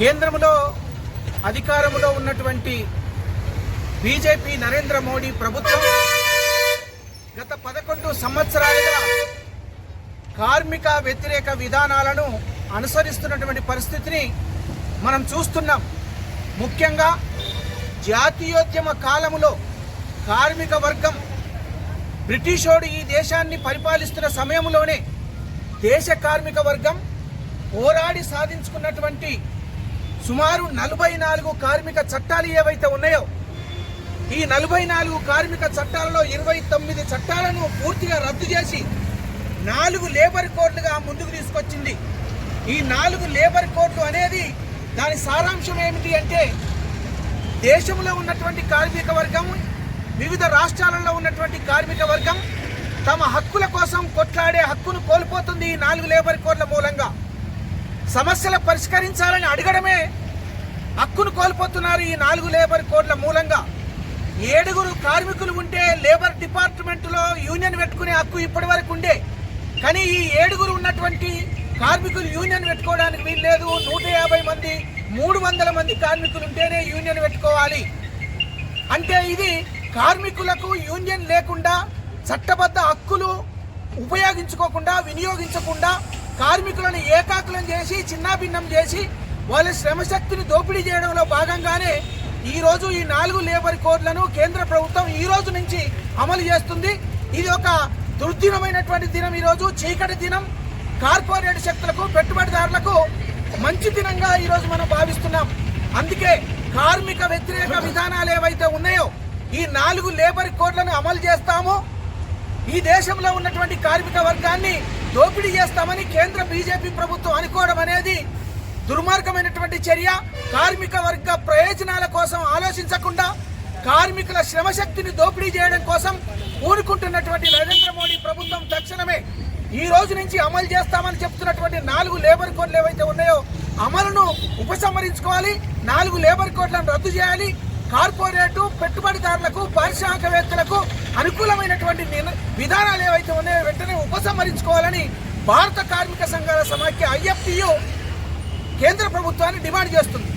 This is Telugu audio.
కేంద్రంలో అధికారంలో ఉన్నటువంటి బీజేపీ నరేంద్ర మోడీ ప్రభుత్వం గత 11 సంవత్సరాలుగా కార్మిక వ్యతిరేక విధానాలను అనుసరిస్తున్నటువంటి పరిస్థితిని మనం చూస్తున్నాం. ముఖ్యంగా జాతీయోద్యమ కాలంలో కార్మిక వర్గం బ్రిటిషోడు ఈ దేశాన్ని పరిపాలిస్తున్న సమయంలోనే దేశ కార్మిక వర్గం పోరాడి సాధించుకున్నటువంటి సుమారు 44 కార్మిక చట్టాలు ఏవైతే ఉన్నాయో ఈ 44 కార్మిక చట్టాలలో 29 చట్టాలను పూర్తిగా రద్దు చేసి 4 లేబర్ కోడ్లుగా ముందుకు తీసుకొచ్చింది. ఈ 4 లేబర్ కోడ్లు అనేది దాని సారాంశం ఏమిటి అంటే, దేశంలో ఉన్నటువంటి కార్మిక వర్గం, వివిధ రాష్ట్రాలలో ఉన్నటువంటి కార్మిక వర్గం తమ హక్కుల కోసం కొట్లాడే హక్కును కోల్పోతుంది. ఈ 4 లేబర్ కోడ్ల మూలంగా సమస్యలు పరిష్కరించాలని అడగడమే హక్కును కోల్పోతున్నారు. ఈ 4 లేబర్ కోడ్ల మూలంగా 7 కార్మికులు ఉంటే లేబర్ డిపార్ట్మెంట్లో యూనియన్ పెట్టుకునే హక్కు ఇప్పటి వరకు ఉండే, కానీ ఈ 7 ఉన్నటువంటి కార్మికులు యూనియన్ పెట్టుకోవడానికి వీల్లేదు. 150 మంది 300 మంది కార్మికులు ఉంటేనే యూనియన్ పెట్టుకోవాలి. అంటే ఇది కార్మికులకు యూనియన్ లేకుండా చట్టబద్ధ హక్కులు ఉపయోగించుకోకుండా వినియోగించకుండా కార్మికులను ఏకాకులం చేసి చిన్నాభిన్నం చేసి వాళ్ళ శ్రమశక్తిని దోపిడీ చేయడంలో భాగంగానే ఈరోజు ఈ 4 లేబర్ కోడ్లను కేంద్ర ప్రభుత్వం ఈ రోజు నుంచి అమలు చేస్తుంది. ఇది ఒక దుర్దినమైనటువంటి దినం. ఈరోజు చీకటి దినం. కార్పొరేట్ శక్తులకు పెట్టుబడిదారులకు మంచి దినంగా ఈరోజు మనం భావిస్తున్నాం. అందుకే కార్మిక వ్యతిరేక విధానాలు ఏవైతే ఉన్నాయో ఈ 4 లేబర్ కోడ్లను అమలు చేస్తామో ఈ దేశంలో ఉన్నటువంటి కార్మిక వర్గాన్ని దోపిడీ చేస్తామని కేంద్ర బీజేపీ ప్రభుత్వం అనుకోవడం అనేది దుర్మార్గమైనటువంటి చర్య. కార్మిక వర్గ ప్రయోజనాల కోసం ఆలోచించకుండా కార్మికుల శ్రమశక్తిని దోపిడీ చేయడం కోసం ఊరుకుంటున్నటువంటి నరేంద్ర మోడీ ప్రభుత్వం తక్షణమే ఈ రోజు నుంచి అమలు చేస్తామని చెప్తున్నటువంటి 4 లేబర్ కోడ్లు ఏవైతే ఉన్నాయో అమలును ఉపసంహరించుకోవాలి. 4 లేబర్ కోడ్లను రద్దు చేయాలి. కార్పొరేటు పెట్టుబడిదారులకు పారిశ్రామికవేత్తలకు అనుకూలమైనటువంటి విధానాలు ఏవైతే ఉన్నాయో వెంటనే ఉపసంహరించుకోవాలని భారత కార్మిక సంఘాల సమాఖ్య IFTU కేంద్ర ప్రభుత్వాన్ని డిమాండ్ చేస్తుంది.